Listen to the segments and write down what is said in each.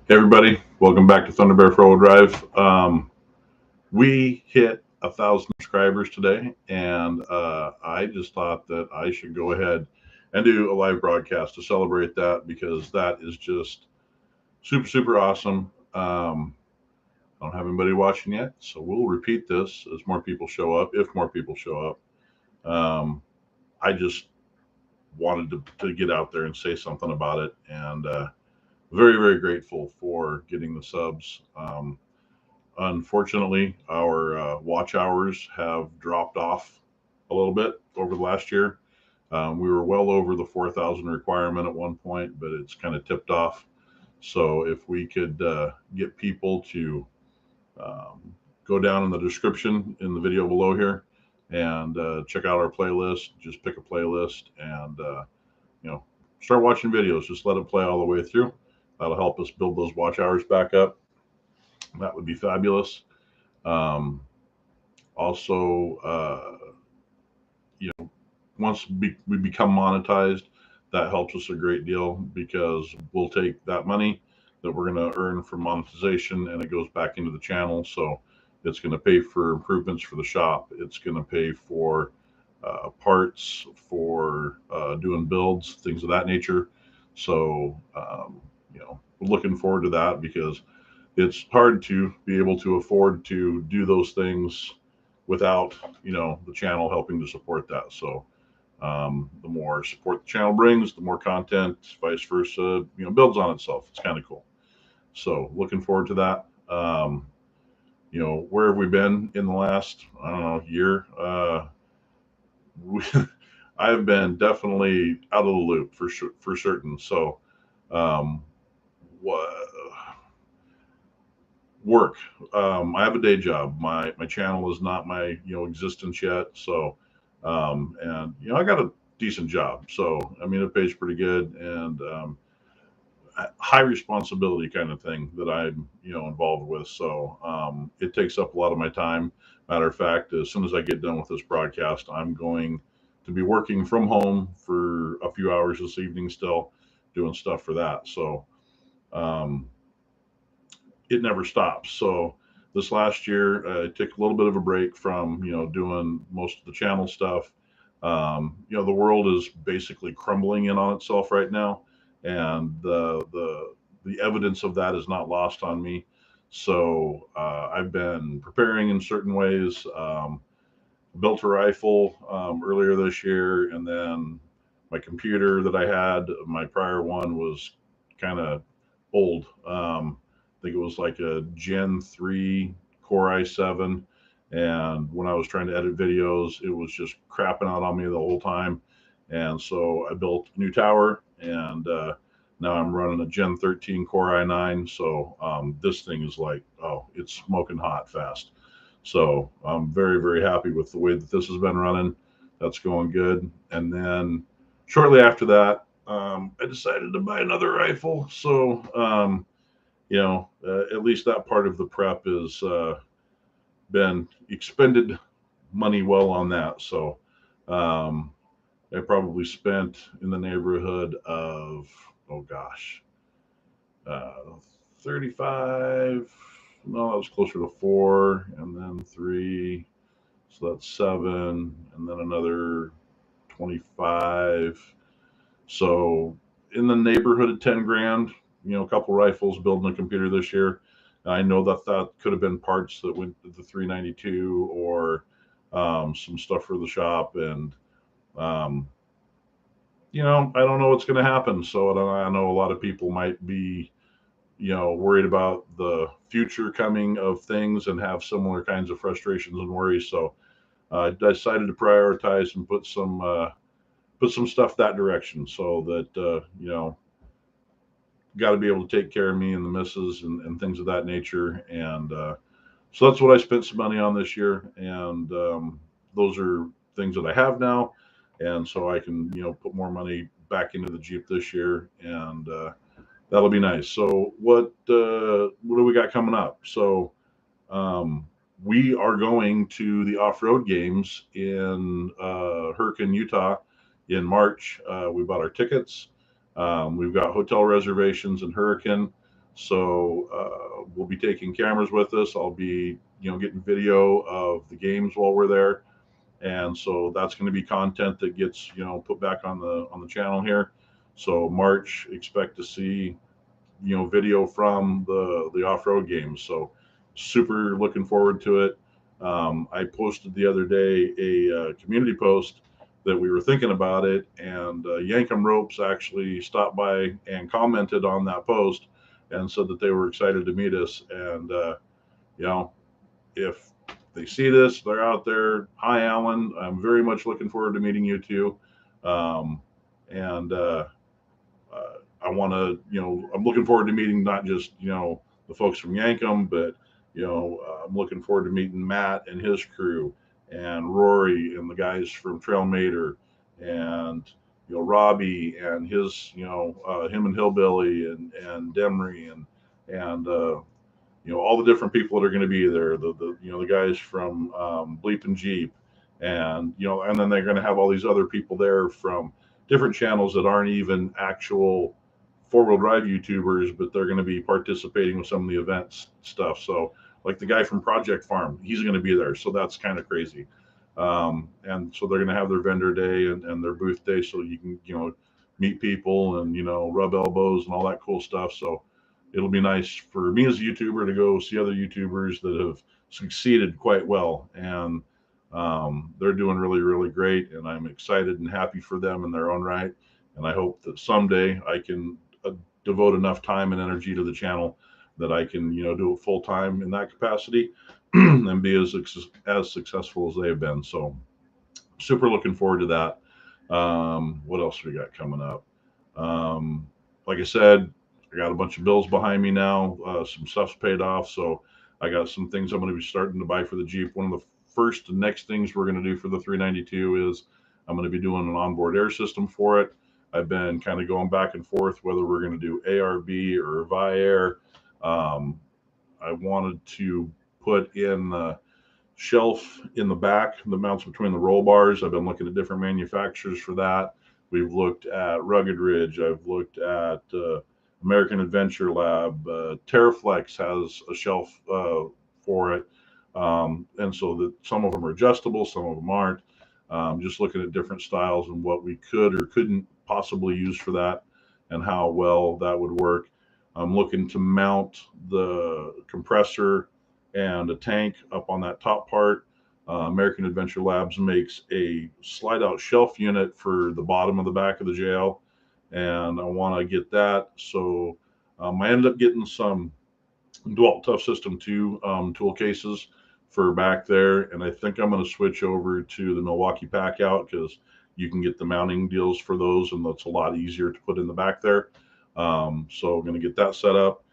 Hey everybody, welcome back to Thunder Bear Four-Wheel Drive. We hit 1,000 subscribers today, and I just thought that I should go ahead and do a live broadcast to celebrate that because that is just super, super awesome. I don't have anybody watching yet, so we'll repeat this as more people show up, if more people show up. I just wanted to get out there and say something about it, and very, very grateful for getting the subs. Unfortunately, our watch hours have dropped off a little bit over the last year. We were well over the 4,000 requirement at one point, but it's kind of tipped off. So if we could get people to go down in the description in the video below here and check out our playlist, just pick a playlist and you know start watching videos. Just let it play all the way through. That'll help us build those watch hours back up. That would be fabulous. Um, Also, once we become monetized, that helps us a great deal because we'll take that money that we're going to earn from monetization and it goes back into the channel. So it's going to pay for improvements for the shop. It's going to pay for parts for doing builds, things of that nature. So, we're looking forward to that because it's hard to be able to afford to do those things without the channel helping to support that. So the more support the channel brings, the more content, vice versa, builds on itself. It's kind of cool. So looking forward to that. Where have we been in the last, I don't know, year? We, I've been definitely out of the loop for sure, for certain. So, um, what work? I have a day job. My channel is not my existence yet. So, and I got a decent job. So I mean, it pays pretty good and high responsibility kind of thing that I'm involved with. So it takes up a lot of my time. Matter of fact, as soon as I get done with this broadcast, I'm going to be working from home for a few hours this evening, still doing stuff for that. So um, it never stops. So this last year, I took a little bit of a break from doing most of the channel stuff. The world is basically crumbling in on itself right now, and the evidence of that is not lost on me. So I've been preparing in certain ways. Built a rifle earlier this year, and then my computer that I had, my prior one was kind of old. I think it was like a Gen 3 Core i7. And when I was trying to edit videos, it was just crapping out on me the whole time. And so I built a new tower, and now I'm running a Gen 13 Core i9. So this thing is like, oh, it's smoking hot fast. So I'm very, very happy with the way that this has been running. That's going good. And then shortly after that, I decided to buy another rifle. So, at least that part of the prep has been expended money well on that. So um, I probably spent in the neighborhood of, oh gosh, uh, 35. No, that was closer to four, and then three. So that's seven, and then another 25. So in the neighborhood of 10 grand, a couple rifles, building a computer this year. I know that could have been parts that went to the 392 or some stuff for the shop. And, um, I don't know what's going to happen. So I know a lot of people might be, worried about the future coming of things and have similar kinds of frustrations and worries. So I decided to prioritize and put some stuff that direction so that got to be able to take care of me and the missus and things of that nature. And so that's what I spent some money on this year. And those are things that I have now. And so I can, put more money back into the Jeep this year. And that'll be nice. So what do we got coming up? So um, we are going to the off-road games in Hurricane, Utah in March. We bought our tickets. We've got hotel reservations in Hurricane. So we'll be taking cameras with us. I'll be, getting video of the games while we're there, and so that's going to be content that gets, put back on the channel here. So March, expect to see, video from the off-road games. So super looking forward to it. I posted the other day a community post that we were thinking about it, and Yankum Ropes actually stopped by and commented on that post and said that they were excited to meet us. And you know, if they see this, they're out there. Hi, Alan. I'm very much looking forward to meeting you too. Um, and I want to, I'm looking forward to meeting not just, the folks from Yankum, but, I'm looking forward to meeting Matt and his crew, and Rory and the guys from Trailmater, and, Robbie and his, him and Hillbilly, and Demery, and all the different people that are going to be there, the guys from Bleep and Jeep, and, and then they're going to have all these other people there from different channels that aren't even actual four-wheel drive YouTubers, but they're going to be participating with some of the events stuff. So like the guy from Project Farm, he's going to be there. So that's kind of crazy. And so they're going to have their vendor day and their booth day, so you can, meet people and, rub elbows and all that cool stuff. So it'll be nice for me as a YouTuber to go see other YouTubers that have succeeded quite well. And they're doing really, really great. And I'm excited and happy for them in their own right. And I hope that someday I can devote enough time and energy to the channel that I can, do it full time in that capacity and be as successful as they have been. So super looking forward to that. What else we got coming up? Like I said, I got a bunch of bills behind me now. Some stuff's paid off, so I got some things I'm going to be starting to buy for the Jeep. One of the first and next things we're going to do for the 392 is I'm going to be doing an onboard air system for it. I've been kind of going back and forth whether we're going to do ARB or ViAir. I wanted to put in the shelf in the back that mounts between the roll bars. I've been looking at different manufacturers for that. We've looked at Rugged Ridge. I've looked at American Adventure Lab. Terraflex has a shelf for it. And so that some of them are adjustable, some of them aren't. Just looking at different styles and what we could or couldn't possibly use for that and how well that would work. I'm looking to mount the compressor and a tank up on that top part. American Adventure Labs makes a slide out shelf unit for the bottom of the back of the jail, and I want to get that. So I ended up getting some DeWalt Tough System 2 tool cases for back there, and I think I'm going to switch over to the Milwaukee Pack Out because you can get the mounting deals for those, and that's a lot easier to put in the back there. So I'm going to get that set up,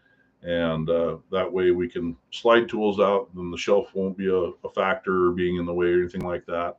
and that way we can slide tools out, and the shelf won't be a factor or being in the way or anything like that.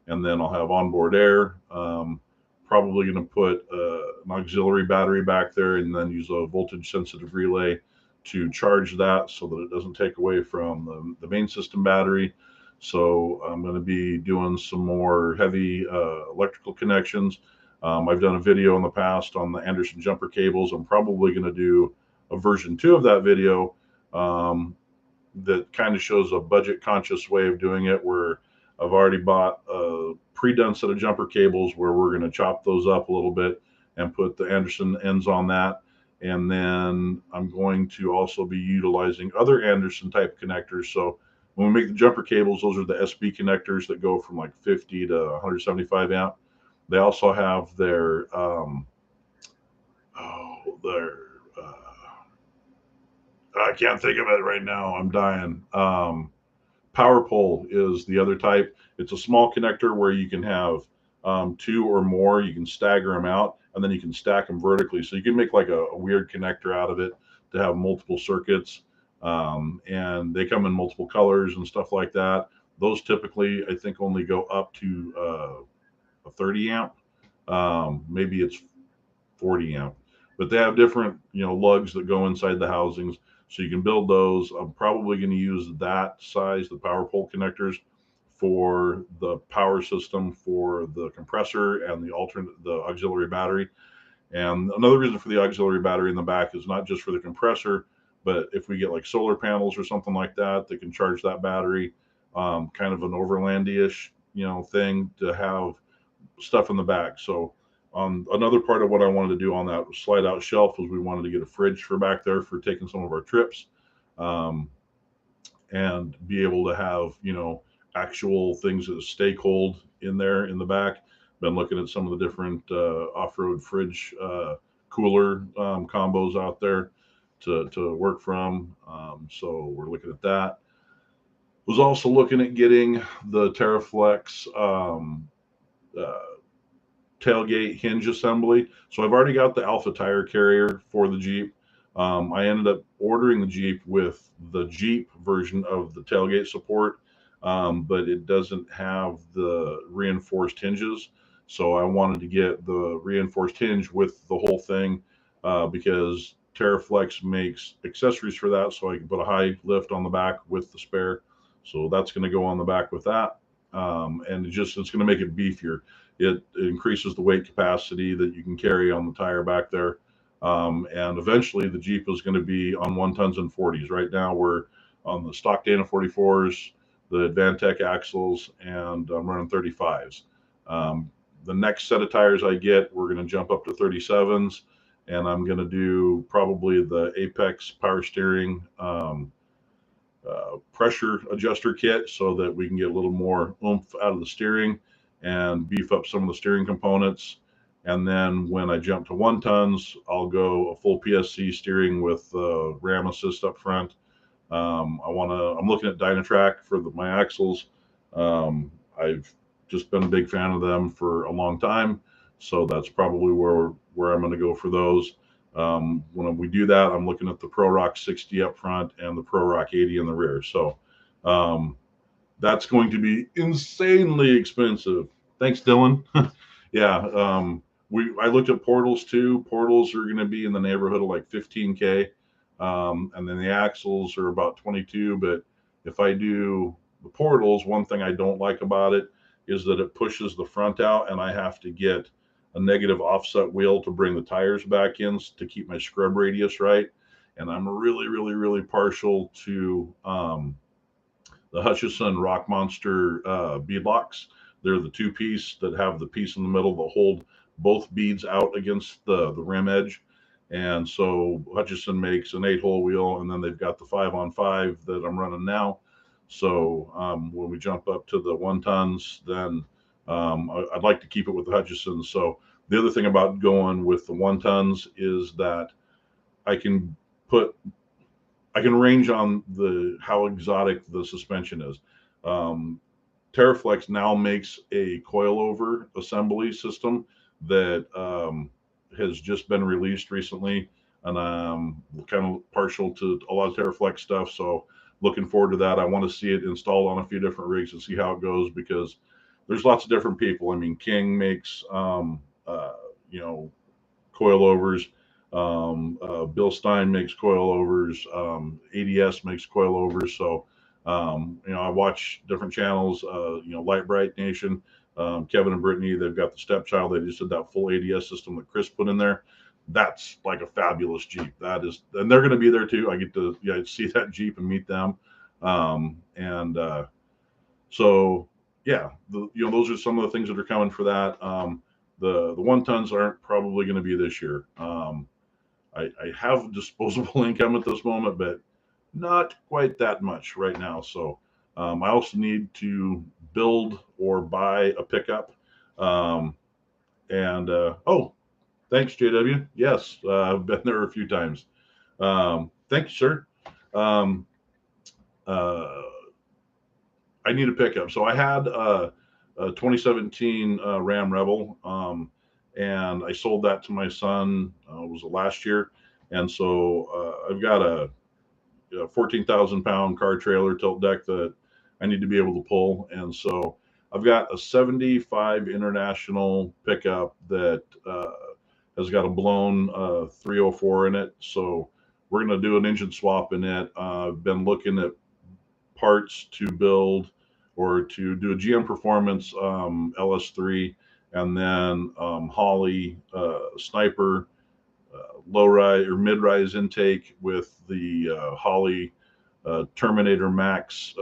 And then I'll have onboard air. Probably going to put an auxiliary battery back there, and then use a voltage sensitive relay to charge that so that it doesn't take away from the main system battery. So I'm going to be doing some more heavy electrical connections. I've done a video in the past on the Anderson jumper cables. I'm probably going to do a version 2 of that video that kind of shows a budget conscious way of doing it, where I've already bought a pre-done set of jumper cables where we're going to chop those up a little bit and put the Anderson ends on that. And then I'm going to also be utilizing other Anderson type connectors. So when we make the jumper cables, those are the SB connectors that go from like 50 to 175 amp. They also have their I can't think of it right now. I'm dying. Power pole is the other type. It's a small connector where you can have 2 or more. You can stagger them out, and then you can stack them vertically. So you can make like a weird connector out of it to have multiple circuits. And they come in multiple colors and stuff like that. Those typically, I think, only go up to a 30 amp. Maybe it's 40 amp. But they have different, lugs that go inside the housings. So you can build those. I'm probably going to use that size, the power pole connectors, for the power system for the compressor and the auxiliary battery. And another reason for the auxiliary battery in the back is not just for the compressor, but if we get like solar panels or something like that, that can charge that battery, kind of an overlandy-ish, thing to have stuff in the back. So another part of what I wanted to do on that slide out shelf was we wanted to get a fridge for back there for taking some of our trips, um, and be able to have, actual things that stay cold in there in the back. Been looking at some of the different off-road fridge cooler combos out there to work from. So we're looking at that. Was also looking at getting the TerraFlex uh, tailgate hinge assembly. So I've already got the Alpha tire carrier for the Jeep. I ended up ordering the Jeep with the Jeep version of the tailgate support, but it doesn't have the reinforced hinges. So I wanted to get the reinforced hinge with the whole thing, because TerraFlex makes accessories for that. So I can put a high lift on the back with the spare. So that's going to go on the back with that. And it's going to make it beefier. It increases the weight capacity that you can carry on the tire back there. And eventually the Jeep is going to be on 1 tons and 40s. Right now we're on the stock Dana 44s, the Advantech axles, and I'm running 35s. The next set of tires I get, we're going to jump up to 37s, and I'm going to do probably the Apex power steering pressure adjuster kit so that we can get a little more oomph out of the steering and beef up some of the steering components. And then when I jump to 1 tons, I'll go a full PSC steering with RAM assist up front. I'm looking at Dynatrac for my axles. I've just been a big fan of them for a long time. So that's probably where I'm going to go for those. When we do that, I'm looking at the Pro Rock 60 up front and the Pro Rock 80 in the rear. So that's going to be insanely expensive. Thanks, Dylan. Yeah. I looked at portals too. Portals are going to be in the neighborhood of like 15K. And then the axles are about 22. But if I do the portals, one thing I don't like about it is that it pushes the front out, and I have to get a negative offset wheel to bring the tires back in to keep my scrub radius right. And I'm really, really, really partial to the Hutchison Rock Monster beadlocks. They're the two-piece that have the piece in the middle that hold both beads out against the rim edge. And so Hutchison makes an 8-hole wheel, and then they've got the 5-on-5 that I'm running now. So when we jump up to the 1 tons, then I'd like to keep it with the Hutchison. So the other thing about going with the 1 tons is that I can range on how exotic the suspension is. TerraFlex now makes a coilover assembly system that has just been released recently, and I'm kind of partial to a lot of TerraFlex stuff. So looking forward to that. I want to see it installed on a few different rigs and see how it goes, because there's lots of different people. I mean, King makes coilovers. Bill Stein makes coilovers. ADS makes coilovers. So I watch different channels. Light Bright Nation, Kevin and Brittany, they've got the Stepchild. They just did that full ADS system that Chris put in there. That's like a fabulous Jeep. That is, and they're going to be there too. I get to see that Jeep and meet them. So yeah, those are some of the things that are coming for that. The 1 tons aren't probably going to be this year. I have disposable income at this moment, but not quite that much right now. So I also need to build or buy a pickup. Oh, thanks, JW. Yes, I've been there a few times. Thank you, sir. I need a pickup. So I had a 2017 Ram Rebel, and I sold that to my son. Was it last year? And so I've got a 14,000-pound car trailer tilt deck that I need to be able to pull. And so I've got a 75 International pickup that has got a blown 304 in it. So we're going to do an engine swap in it. I've been looking at parts to build or to do a GM Performance LS3 and then Holly Sniper low rise or mid rise intake with the Holly Terminator Max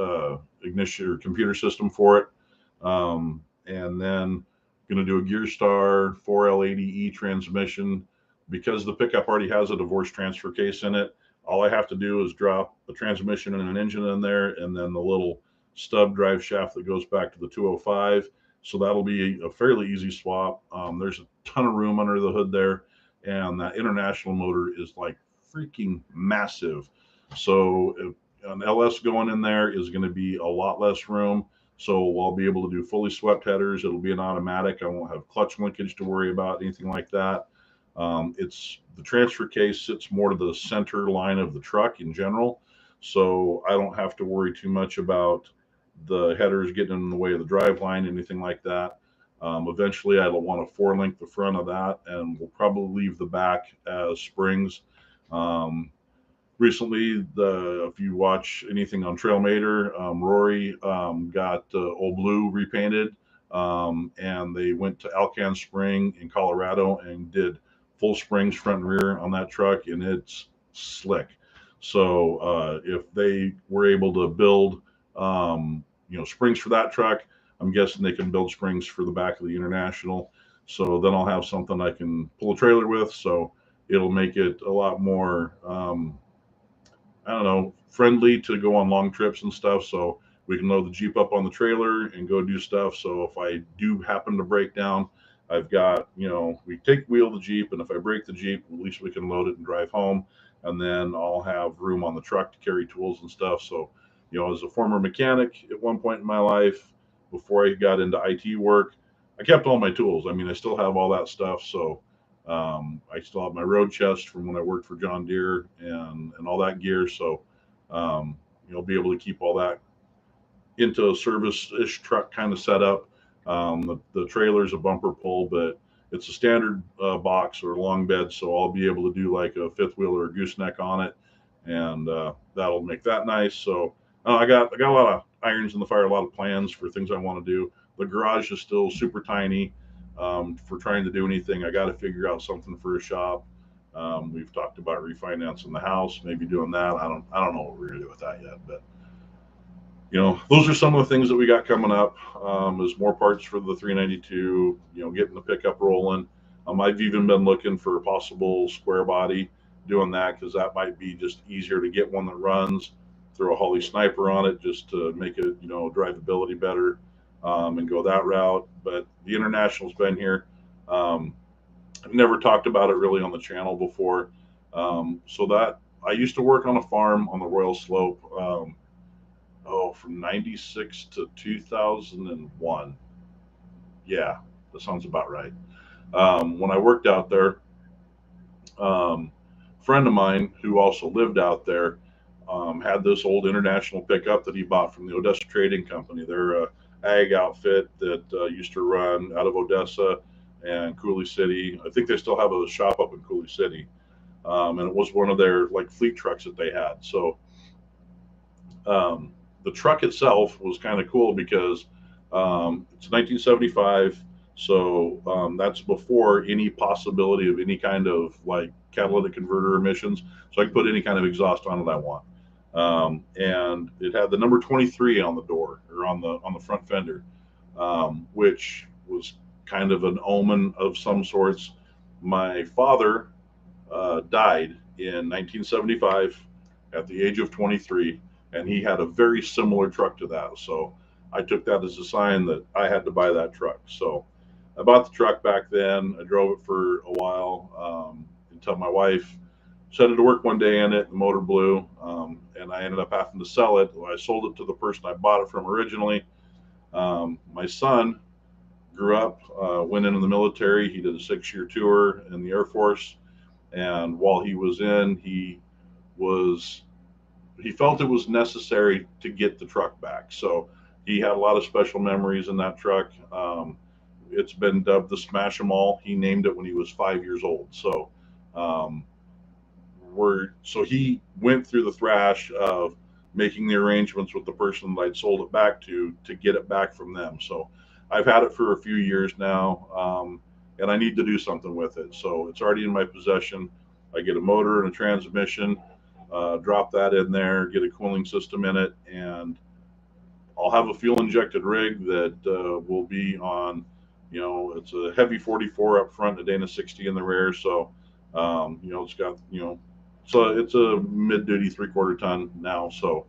ignition or computer system for it. And then going to do a Gear Star 4L80E transmission. Because the pickup already has a divorce transfer case in it, all I have to do is drop a transmission and an engine in there, and then the little stub drive shaft that goes back to the 205. So that'll be a fairly easy swap. There's a ton of room under the hood there, and that international motor is like freaking massive. So an LS going in there is going to be a lot less room. So I'll be able to do fully swept headers. It'll be an automatic. I won't have clutch linkage to worry about, anything like that. It's the transfer case sits more to the center line of the truck in general, so I don't have to worry too much about the headers getting in the way of the drive line, anything like that. Eventually, I'll want to 4-link the front of that, and we'll probably leave the back as springs. Recently, if you watch anything on Trailmater, Rory got Old Blue repainted, and they went to Alcan Spring in Colorado and did full springs front and rear on that truck, and it's slick. So if they were able to build, springs for that truck, I'm guessing they can build springs for the back of the International. So then I'll have something I can pull a trailer with. So it'll make it a lot more, I don't know, friendly to go on long trips and stuff. So we can load the Jeep up on the trailer and go do stuff. So if I do happen to break down, I've got, we take wheel the Jeep, and if I break the Jeep, at least we can load it and drive home. And then I'll have room on the truck to carry tools and stuff. So, as a former mechanic at one point in my life, before I got into IT work, I kept all my tools. I mean, I still have all that stuff. So I still have my road chest from when I worked for John Deere and all that gear. So you'll be able to keep all that into a service-ish truck kind of setup. The trailer's a bumper pull, but it's a standard box or long bed, so I'll be able to do like a fifth wheel or a gooseneck on it, and that'll make that nice. So I got a lot of irons in the fire, a lot of plans for things I want to do. The garage is still super tiny for trying to do anything. I got to figure out something for a shop. We've talked about refinancing the house, maybe doing that. I don't know what we're gonna do with that yet, but those are some of the things that we got coming up. There's more parts for the 392, getting the pickup rolling. I've even been looking for a possible square body, doing that because that might be just easier to get one that runs. Throw a Holly Sniper on it just to make it, drivability better, and go that route. But the International's been here. I've never talked about it really on the channel before. So that I used to work on a farm on the Royal Slope. From 96 to 2001. Yeah, that sounds about right. When I worked out there, a friend of mine who also lived out there had this old International pickup that he bought from the Odessa Trading Company. They're a ag outfit that used to run out of Odessa and Coulee City. I think they still have a shop up in Coulee City. And it was one of their like fleet trucks that they had. So the truck itself was kind of cool because it's 1975, so that's before any possibility of any kind of like catalytic converter emissions. So I can put any kind of exhaust on it I want, and it had the number 23 on the door or on the front fender, which was kind of an omen of some sorts. My father died in 1975 at the age of 23, and he had a very similar truck to that. So I took that as a sign that I had to buy that truck. So I bought the truck back then. I drove it for a while until my wife set it to work one day in it. The motor blew, and I ended up having to sell it. I sold it to the person I bought it from originally. My son grew up, went into the military. He did a 6-year tour in the Air Force. And while he was in, he felt it was necessary to get the truck back. So he had a lot of special memories in that truck. It's been dubbed the Smash 'em All. He named it when he was 5 years old. So so he went through the thrash of making the arrangements with the person that I'd sold it back to get it back from them. So I've had it for a few years now, and I need to do something with it. So it's already in my possession. I get a motor and a transmission, drop that in there, get a cooling system in it, and I'll have a fuel injected rig that will be on, it's a heavy 44 up front, a Dana 60 in the rear. So, it's got, so it's a mid duty 3/4 ton now. So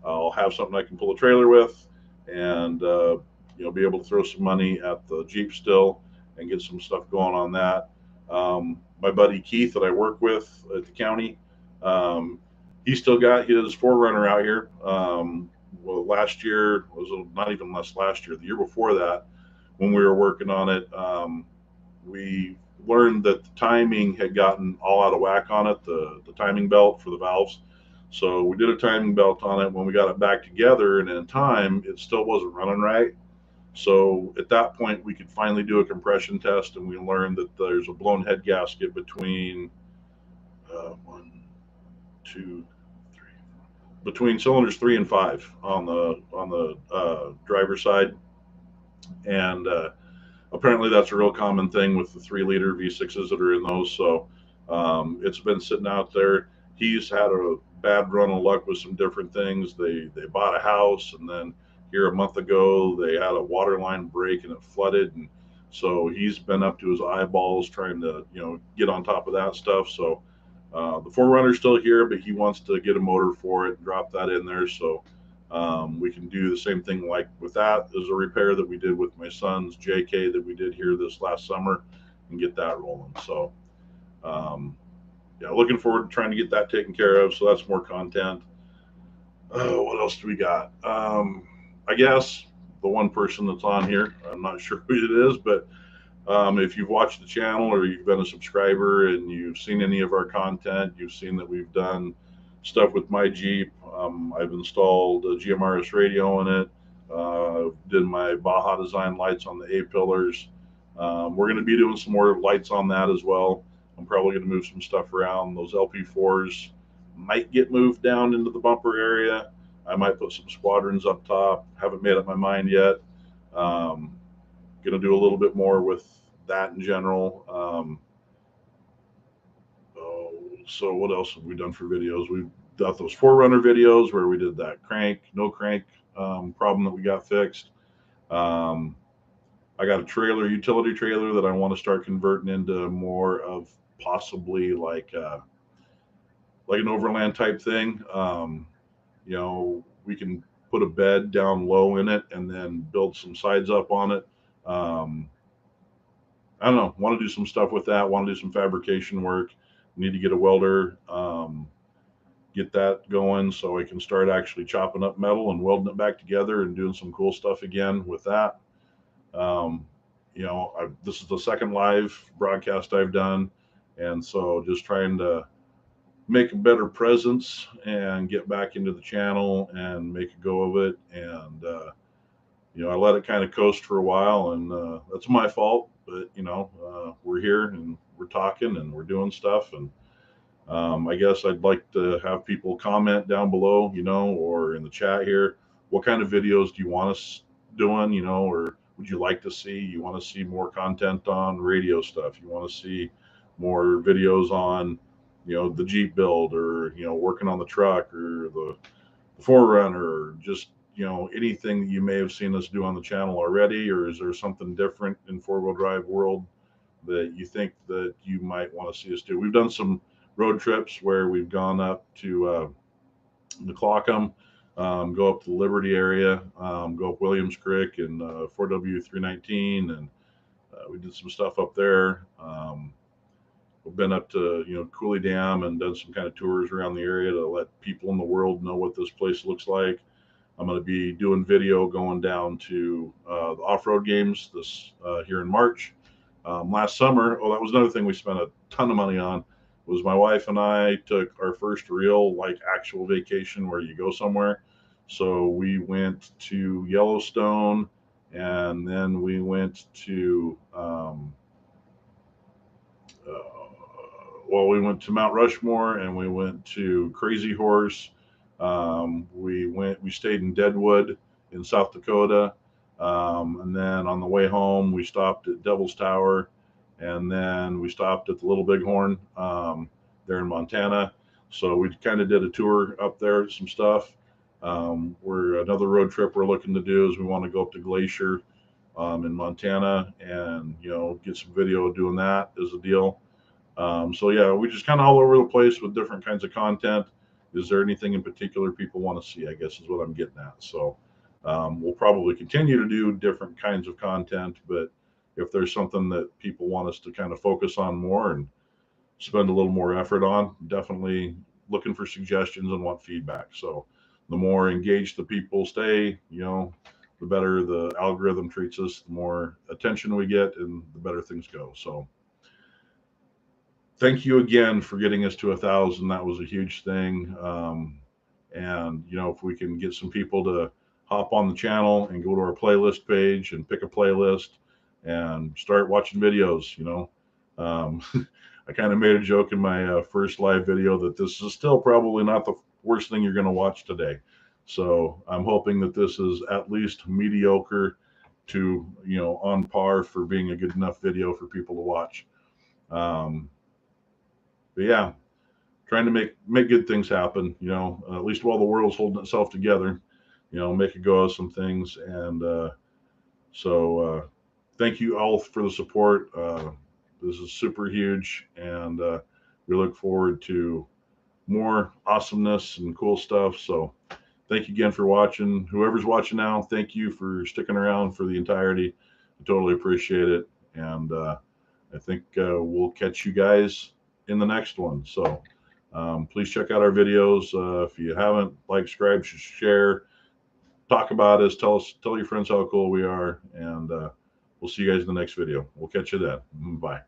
I'll have something I can pull a trailer with, and be able to throw some money at the Jeep still and get some stuff going on that. My buddy Keith that I work with at the county, he still got his 4Runner out here. Well, last year was not even last year, the year before that, when we were working on it, we learned that the timing had gotten all out of whack on it, the timing belt for the valves. So we did a timing belt on it. When we got it back together and in time, it still wasn't running right. So at that point, we could finally do a compression test, and we learned that there's a blown head gasket between one, two, three, between cylinders 3 and 5 on the driver's side, and apparently that's a real common thing with the 3-liter V6s that are in those. So it's been sitting out there. He's had a bad run of luck with some different things. They bought a house, and then here a month ago they had a water line break and it flooded, and so he's been up to his eyeballs trying to get on top of that stuff. So the 4Runner's still here, but he wants to get a motor for it and drop that in there. So we can do the same thing like with that as a repair that we did with my son's JK that we did here this last summer, and get that rolling. So yeah, looking forward to trying to get that taken care of. So that's more content. What else do we got? I guess the one person that's on here, I'm not sure who it is, but if you've watched the channel or you've been a subscriber and you've seen any of our content, you've seen that we've done stuff with my Jeep. I've installed a GMRS radio in it. Did my Baja design lights on the A-pillars. We're going to be doing some more lights on that as well. I'm probably going to move some stuff around. Those LP4s might get moved down into the bumper area. I might put some squadrons up top. Haven't made up my mind yet. Going to do a little bit more with that in general. So what else have we done for videos? We've got those 4Runner videos where we did that no crank problem that we got fixed. I got a utility trailer that I want to start converting into more of possibly like an overland type thing. We can put a bed down low in it and then build some sides up on it. I don't know, want to do some stuff with that, want to do some fabrication work. Need to get a welder, get that going so I can start actually chopping up metal and welding it back together and doing some cool stuff again with that. This is the second live broadcast I've done, and so just trying to make a better presence and get back into the channel and make a go of it. And I let it kind of coast for a while, and that's my fault, but we're here and we're talking and we're doing stuff. And I guess I'd like to have people comment down below, or in the chat here, what kind of videos do you want us doing, or would you like to see? You want to see more content on radio stuff? You want to see more videos on, the Jeep build, or, working on the truck, or the 4Runner, or just, anything that you may have seen us do on the channel already? Or is there something different in 4-wheel drive world that you think that you might want to see us do? We've done some road trips where we've gone up to McClockham, go up to the Liberty area, go up Williams Creek and 4W319, and we did some stuff up there. We've been up to Cooley Dam and done some kind of tours around the area to let people in the world know what this place looks like. I'm going to be doing video going down to the off-road games this here in March. Last summer, that was another thing we spent a ton of money on, was my wife and I took our first real actual vacation where you go somewhere. So we went to Yellowstone, and then we went to we went to Mount Rushmore, and we went to Crazy Horse. We stayed in Deadwood in South Dakota. And then on the way home, we stopped at Devil's Tower, and then we stopped at the Little Bighorn there in Montana. So we kind of did a tour up there, some stuff. We're another road trip we're looking to do is we want to go up to Glacier in Montana and get some video doing that as a deal. So yeah, we just kind of all over the place with different kinds of content. Is there anything in particular people want to see? I guess is what I'm getting at. So we'll probably continue to do different kinds of content, but if there's something that people want us to kind of focus on more and spend a little more effort on, definitely looking for suggestions and want feedback. So the more engaged the people stay, the better the algorithm treats us, the more attention we get, and the better things go. So thank you again for getting us to 1,000. That was a huge thing. And if we can get some people to hop on the channel and go to our playlist page and pick a playlist and start watching videos, um, I kind of made a joke in my first live video that this is still probably not the worst thing you're going to watch today. So I'm hoping that this is at least mediocre to, on par for being a good enough video for people to watch. But yeah, trying to make good things happen. At least while the world's holding itself together, make a go of some things. And so thank you all for the support. This is super huge, and we look forward to more awesomeness and cool stuff. So thank you again for watching. Whoever's watching now, thank you for sticking around for the entirety. I totally appreciate it. And I think we'll catch you guys in the next one. So please check out our videos. If you haven't, like, subscribe, share, talk about us, tell your friends how cool we are, and we'll see you guys in the next video. We'll catch you then. Bye.